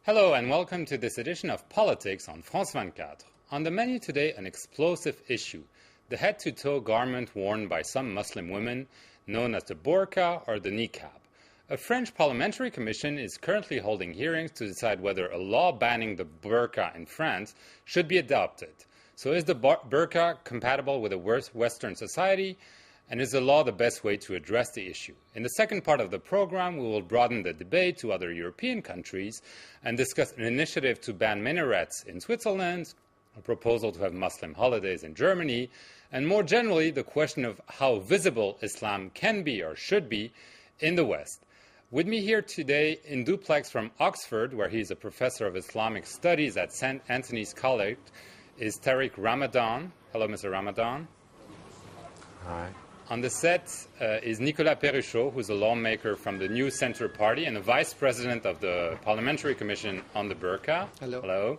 Hello and welcome to this edition of Politics on FR24. On the menu today, an explosive issue, the head-to-toe garment worn by some Muslim women, known as the burqa or the niqab. A French parliamentary commission is currently holding hearings to decide whether a law banning the burqa in France should be adopted. So is the burqa compatible with a Western society? And is the law the best way to address the issue? In the second part of the program, we will broaden the debate to other European countries and discuss an initiative to ban minarets in Switzerland, a proposal to have Muslim holidays in Germany, and more generally, the question of how visible Islam can be or should be in the West. With me here today in duplex from Oxford, where he is a professor of Islamic studies at St. Anthony's College, is Tariq Ramadan. Hello, Mr. Ramadan. Hi. On the set is Nicolas Perruchot, who is a lawmaker from the New Centre Party and the vice president of the Parliamentary Commission on the Burqa. Hello. Hello.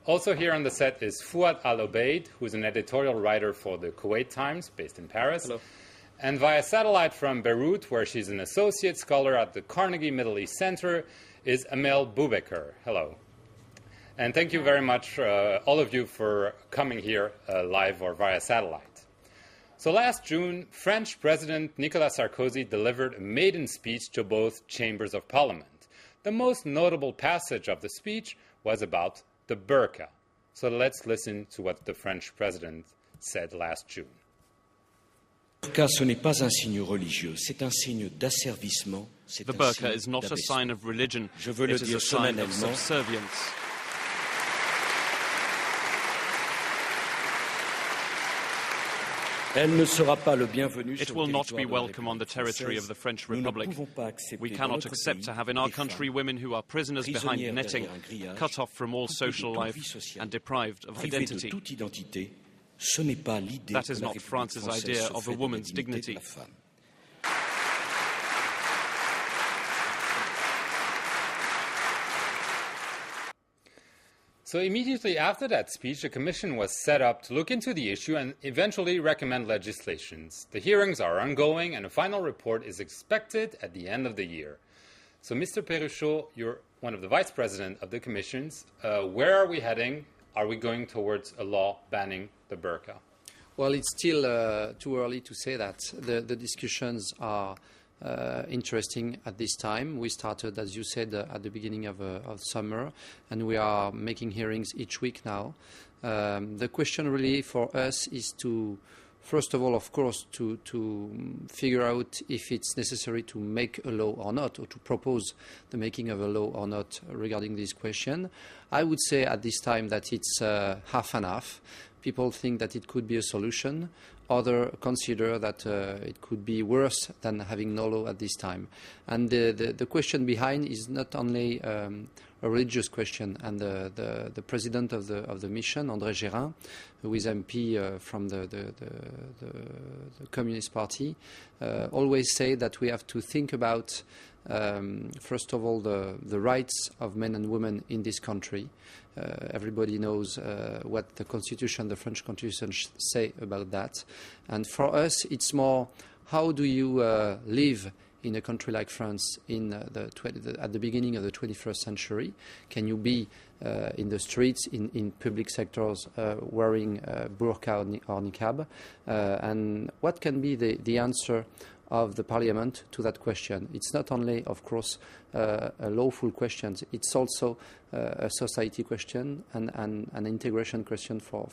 Also here on the set is Fouad Al-Obeid, who is an editorial writer for the Kuwait Times, based in Paris. Hello. And via satellite from Beirut, where she's an associate scholar at the Carnegie Middle East Center, is Amel Boubekeur. Hello. And thank you very much, all of you, for coming here live or via satellite. So last June, French President Nicolas Sarkozy delivered a maiden speech to both chambers of parliament. The most notable passage of the speech was about the burqa. So let's listen to what the French president said last June. The burqa is not a sign of religion, it is a sign of subservience. It will not be welcome on the territory of the French Republic. We cannot accept to have in our country women who are prisoners behind netting, cut off from all social life and deprived of identity. That is not France's idea of a woman's dignity. So immediately after that speech, a commission was set up to look into the issue and eventually recommend legislations. The hearings are ongoing and a final report is expected at the end of the year. So Mr. Perruchot, you're one of the vice president of the commissions. Where are we heading? Are we going towards a law banning the burqa? Well, it's still too early to say that. The discussions are interesting at this time. We started, as you said, at the beginning of summer, and we are making hearings each week now. The question really for us is to, first of all, of course, to figure out if it's necessary to make a law or not, or to propose the making of a law or not regarding this question. I would say at this time that it's half and half. People think that it could be a solution. Others consider that it could be worse than having no law at this time. And the question behind is not only a religious question. And the president of the mission, André Gérin, who is MP from the Communist Party, always say that we have to think about, first of all, the rights of men and women in this country. Everybody knows what the Constitution, the French Constitution, say about that. And for us, it's more, how do you live in a country like France at the beginning of the 21st century? Can you be in the streets, in public sectors, wearing burqa or niqab? And what can be the answer of the Parliament to that question? It's not only, of course, a lawful question, it's also a society question and an integration question for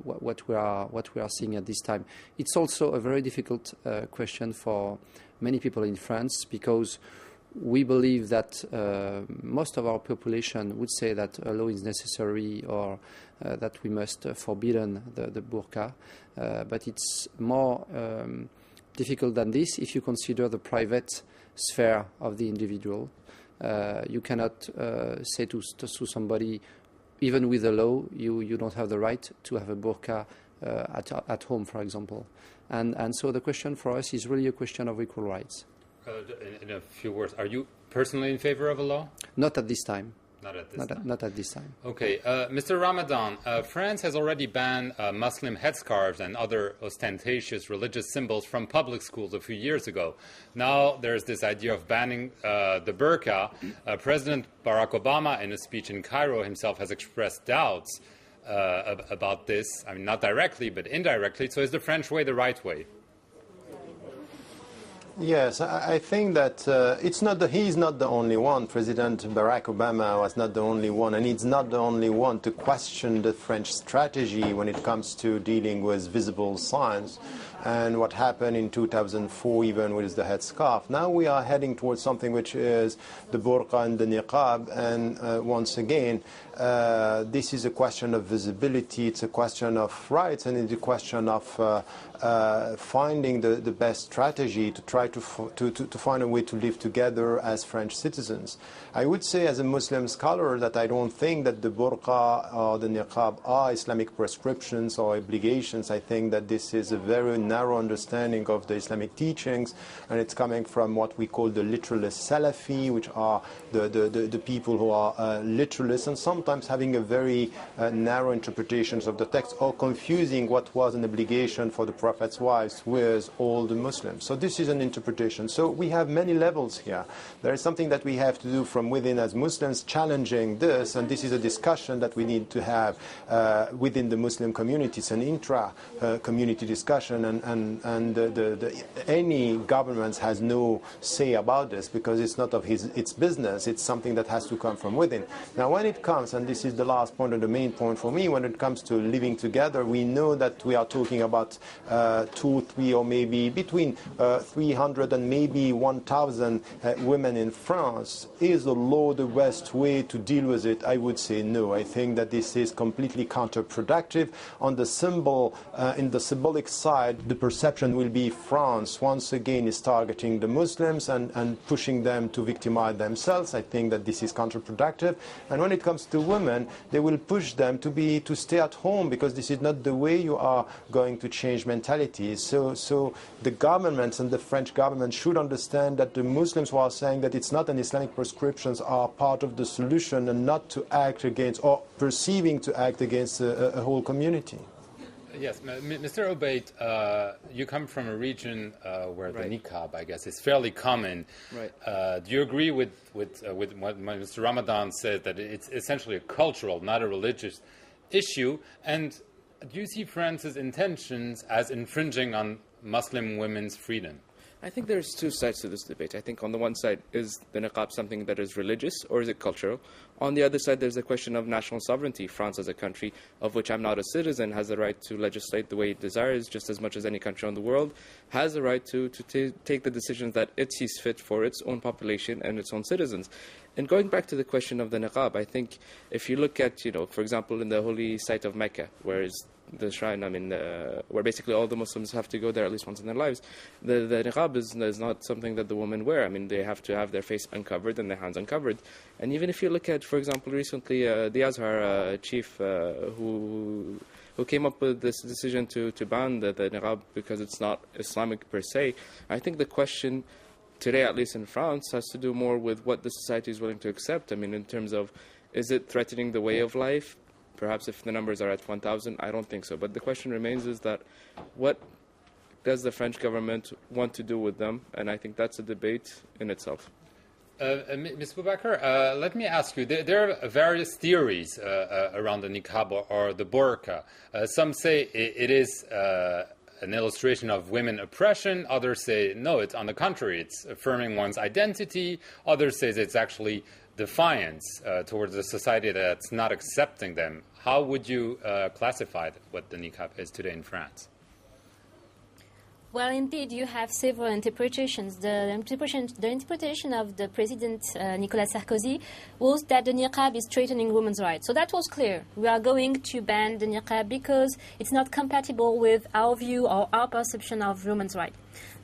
what we are seeing at this time. It's also a very difficult question for many people in France, because we believe that most of our population would say that a law is necessary, or that we must forbidden the burqa. But it's more difficult than this if you consider the private sphere of the individual. You cannot say to somebody, even with a law, you don't have the right to have a burqa at home, for example. And so the question for us is really a question of equal rights. In a few words, are you personally in favor of a law? Not at this time. Not at this time. Okay. Mr. Ramadan, France has already banned Muslim headscarves and other ostentatious religious symbols from public schools a few years ago. Now there's this idea of banning the burqa. President Barack Obama, in a speech in Cairo himself, has expressed doubts about this. I mean, not directly, but indirectly. So is the French way the right way? Yes, I think that he's not the only one. President Barack Obama was not the only one, and he's not the only one to question the French strategy when it comes to dealing with visible signs and what happened in 2004 even with the headscarf. Now we are heading towards something which is the burqa and the niqab, and once again, this is a question of visibility, it's a question of rights, and it's a question of finding the best strategy to try to find a way to live together as French citizens. I would say as a Muslim scholar that I don't think that the burqa or the niqab are Islamic prescriptions or obligations. I think that this is a very narrow understanding of the Islamic teachings, and it's coming from what we call the literalist Salafi, which are the people who are literalists and sometimes having a very narrow interpretations of the text, or confusing what was an obligation for the Prophet's wives with all the Muslims. So this is an interpretation. So we have many levels here. There is something that we have to do from within as Muslims, challenging this, and this is a discussion that we need to have within the Muslim community. It's an intra-community discussion, and any government has no say about this because it's not of its business. It's something that has to come from within. Now when it comes, and this is the last point and the main point for me, when it comes to living together, we know that we are talking about 2, 3, or maybe between 300 and maybe 1,000 women in France. Is the law the best way to deal with it? I would say no. I think that this is completely counterproductive. On the symbol, in the symbolic side, the perception will be France once again is targeting the Muslims and pushing them to victimize themselves. I think that this is counterproductive. And when it comes to women, they will push them to stay at home because this is not the way you are going to change mentalities. So the governments and the French government should understand that the Muslims who are saying that it's not an Islamic prescriptions are part of the solution and not to act against or perceiving to act against a whole community. Yes, Mr. Obeid, you come from a region where the niqab, I guess, is fairly common. Right. Do you agree with what Mr. Ramadan said, that it's essentially a cultural, not a religious issue? And do you see France's intentions as infringing on Muslim women's freedom? I think there's two sides to this debate. I think on the one side, is the niqab something that is religious or is it cultural? On the other side, there's a question of national sovereignty. France, as a country of which I'm not a citizen, has the right to legislate the way it desires, just as much as any country in the world has the right to take the decisions that it sees fit for its own population and its own citizens. And going back to the question of the niqab, I think if you look at, for example, in the holy site of Mecca, where is the shrine, where basically all the Muslims have to go there at least once in their lives, the niqab is not something that the women wear. I mean, they have to have their face uncovered and their hands uncovered. And even if you look at, for example, recently the Azhar chief who came up with this decision to ban the niqab because it's not Islamic per se, I think the question today, at least in France, has to do more with what the society is willing to accept. I mean, in terms of, is it threatening the way of life? Perhaps if the numbers are at 1,000, I don't think so. But the question remains is that what does the French government want to do with them? And I think that's a debate in itself. Ms. Boubekeur, let me ask you, there are various theories around the niqab or the burqa. Some say it is an illustration of women oppression. Others say, no, it's on the contrary, it's affirming one's identity. Others say it's actually defiance towards a society that's not accepting them. How would you classify what the niqab is today in France? Well, indeed, you have several interpretations. The interpretation of the President Nicolas Sarkozy was that the niqab is threatening women's rights. So that was clear. We are going to ban the niqab because it's not compatible with our view or our perception of women's rights.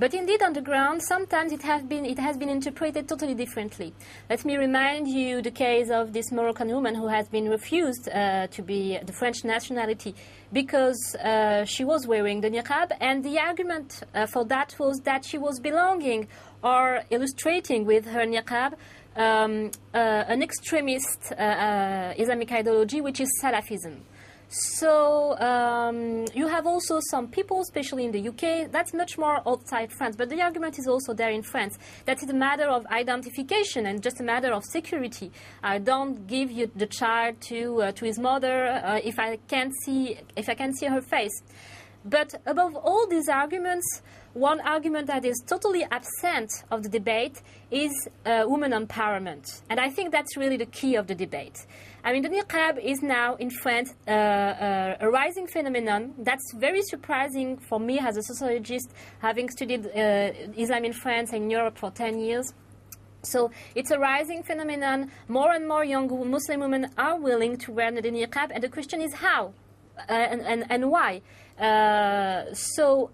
But indeed, on the ground, sometimes it has been interpreted totally differently. Let me remind you the case of this Moroccan woman who has been refused to be the French nationality because she was wearing the niqab, and the argument for that was that she was belonging or illustrating with her niqab an extremist Islamic ideology, which is Salafism. So you have also some people, especially in the UK, that's much more outside France. But the argument is also there in France, that it's a matter of identification and just a matter of security. I don't give you the child to his mother if I can see her face. But above all these arguments, one argument that is totally absent of the debate is women empowerment. And I think that's really the key of the debate. I mean, the niqab is now in France a rising phenomenon. That's very surprising for me as a sociologist, having studied Islam in France and Europe for 10 years. So it's a rising phenomenon. More and more young Muslim women are willing to wear the niqab, and the question is how and why. So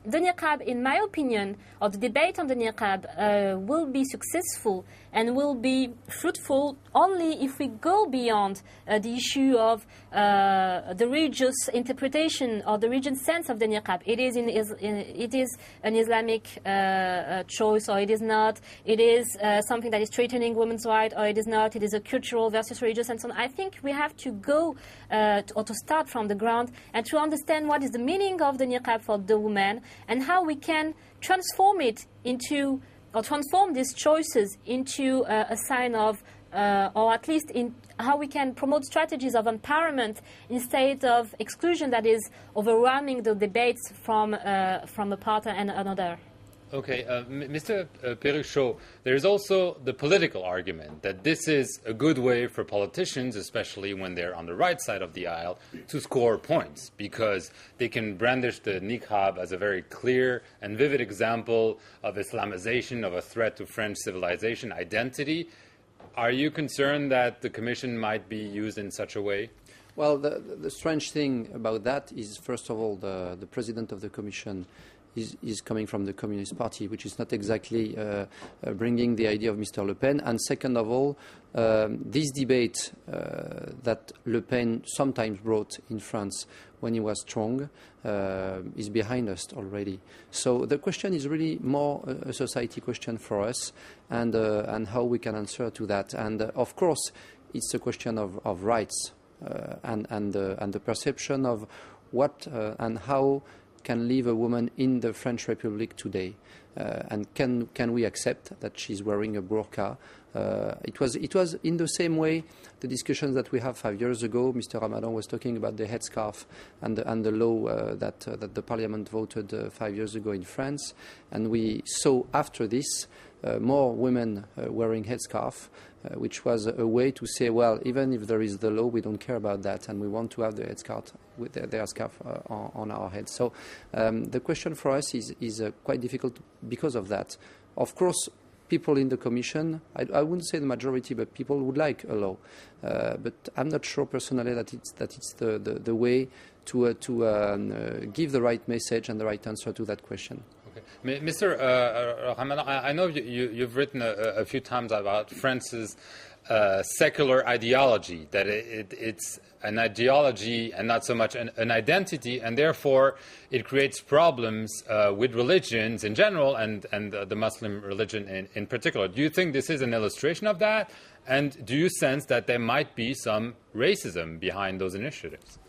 the niqab, in my opinion, or the debate on the niqab will be successful and will be fruitful only if we go beyond the issue of the religious interpretation or the religious sense of the niqab. It is an Islamic choice, or it is not. It is something that is threatening women's rights, or it is not. It is a cultural versus religious and so on. I think we have to go or to start from the ground and to understand what is the meaning of the niqab for the woman and how we can transform it into, or transform these choices into a sign of, or at least in how we can promote strategies of empowerment instead of exclusion that is overwhelming the debates from a part and another. Okay, Mr. Perruchot, there is also the political argument that this is a good way for politicians, especially when they're on the right side of the aisle, to score points, because they can brandish the niqab as a very clear and vivid example of Islamization, of a threat to French civilization identity. Are you concerned that the Commission might be used in such a way? Well, the strange thing about that is, first of all, the President of the Commission is coming from the Communist Party, which is not exactly bringing the idea of Mr. Le Pen. And second of all, this debate that Le Pen sometimes brought in France when he was strong is behind us already. So the question is really more a society question for us, and how we can answer to that. And of course, it's a question of rights and the perception of what and how can live a woman in the French Republic today, and can we accept that she's wearing a burqa? It was in the same way the discussions that we had 5 years ago. Mr. Ramadan was talking about the headscarf and the law that the Parliament voted 5 years ago in France, and we saw after this more women wearing headscarf, which was a way to say, well, even if there is the law, we don't care about that, and we want to have the headscarf with their scarf on our heads. So the question for us is quite difficult because of that. Of course, people in the Commission, I wouldn't say the majority, but people would like a law. But I'm not sure personally that it's the way to give the right message and the right answer to that question. Okay. Mr. Ramadan, I know you've written a few times about France's secular ideology, that it's an ideology and not so much an identity, and therefore it creates problems with religions in general and the Muslim religion in particular. Do you think this is an illustration of that? And do you sense that there might be some racism behind those initiatives?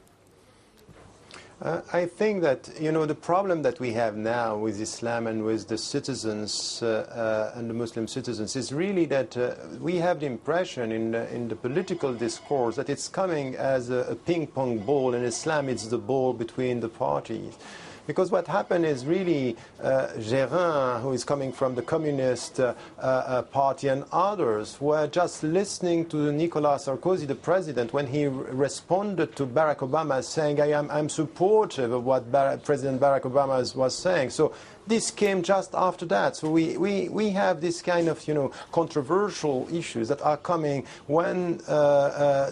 I think that, the problem that we have now with Islam and with the citizens and the Muslim citizens is really that we have the impression in the political discourse that it's coming as a ping-pong ball, and Islam is the ball between the parties. Because what happened is really Gérin, who is coming from the Communist Party, and others were just listening to Nicolas Sarkozy, the president, when he responded to Barack Obama saying, I'm supportive of what President Barack Obama was saying. So this came just after that. So we have this kind of, controversial issues that are coming when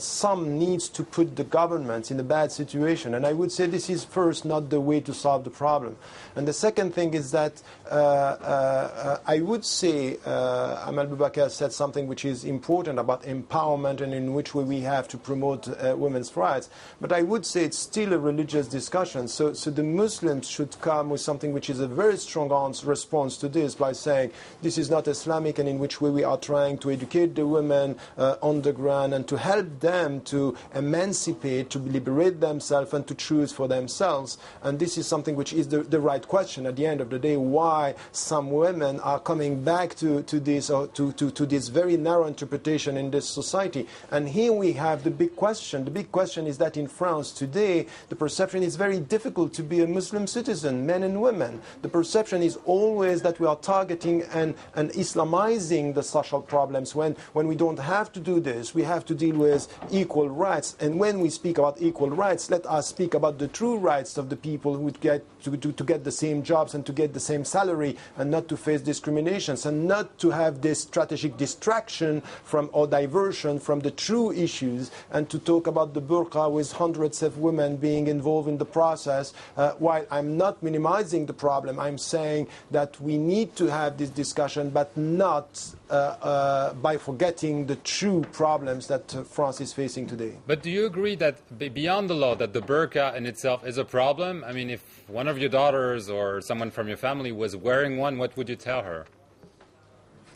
some needs to put the government in a bad situation. And I would say this is first not the way to solve the problem. And the second thing is that I would say Amal Boubekeur said something which is important about empowerment and in which way we have to promote women's rights. But I would say it's still a religious discussion. So the Muslims should come with something which is a very strong response to this by saying this is not Islamic, and in which way we are trying to educate the women on the ground and to help them to emancipate, to liberate themselves and to choose for themselves. And this is something which is the right question at the end of the day, why some women are coming back to this or to this very narrow interpretation in this society. And here we have the big question. The big question is that in France today, the perception is very difficult to be a Muslim citizen, men and women. The perception is always that we are targeting and Islamizing the social problems when we don't have to do this. We have to deal with equal rights. And when we speak about equal rights, let us speak about the true rights of the people who get to get the same jobs and to get the same salary and not to face discriminations and not to have this strategic distraction from or diversion from the true issues and to talk about the burqa with hundreds of women being involved in the process. While I'm not minimizing the problem, I'm saying that we need to have this discussion, but not by forgetting the true problems that France is facing today. But do you agree that beyond the law, that the burqa in itself is a problem? I mean, if one of your daughters or someone from your family was wearing one, what would you tell her?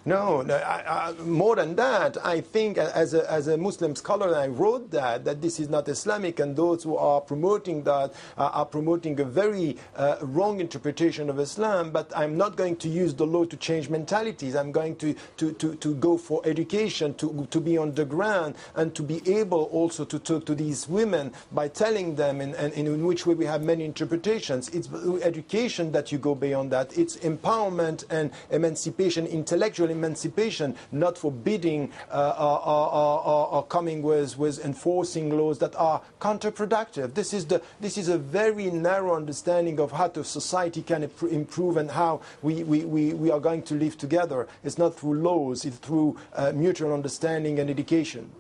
No, more than that, I think as a Muslim scholar, I wrote that this is not Islamic, and those who are promoting that are promoting a very wrong interpretation of Islam. But I'm not going to use the law to change mentalities. I'm going to go for education, to be on the ground, and to be able also to talk to these women by telling them in which way we have many interpretations. It's education that you go beyond that. It's empowerment and emancipation, intellectual emancipation, not forbidding or coming with enforcing laws that are counterproductive. This is a very narrow understanding of how the society can improve and how we are going to live together. It's not through laws, it's through mutual understanding and education.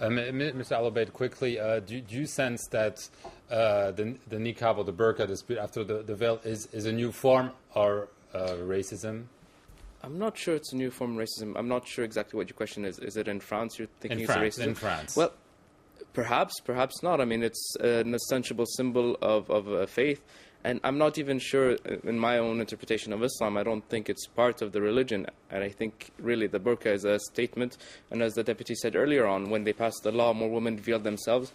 Mr. Al-Obeid, quickly, do you sense that the niqab or the burqa dispute after the veil is a new form of racism? I'm not sure it's a new form of racism. I'm not sure exactly what your question is. Is it in France you're thinking it's racism? In France. Well, perhaps not. I mean, it's an ostensible symbol of faith. And I'm not even sure, in my own interpretation of Islam, I don't think it's part of the religion. And I think, really, the burqa is a statement. And as the deputy said earlier on, when they passed the law, more women veiled themselves.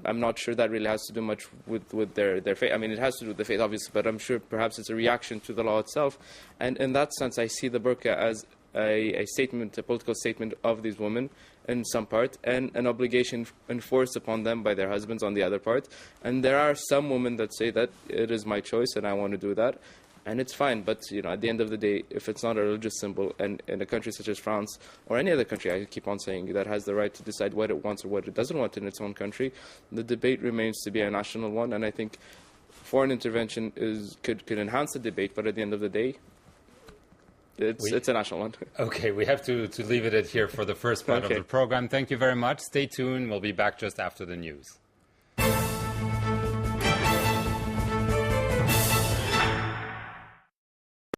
I'm not sure that really has to do much with their faith. I mean, it has to do with the faith, obviously, but I'm sure perhaps it's a reaction to the law itself. And in that sense, I see the burqa as a statement, a political statement of these women in some part, and an obligation enforced upon them by their husbands on the other part. And there are some women that say that it is my choice and I want to do that. And it's fine, but at the end of the day, if it's not a religious symbol, and in a country such as France, or any other country, I keep on saying, that has the right to decide what it wants or what it doesn't want in its own country, the debate remains to be a national one, and I think foreign intervention could enhance the debate, but at the end of the day, it's a national one. Okay, we have to leave it at here for the first part of the program. Thank you very much. Stay tuned. We'll be back just after the news.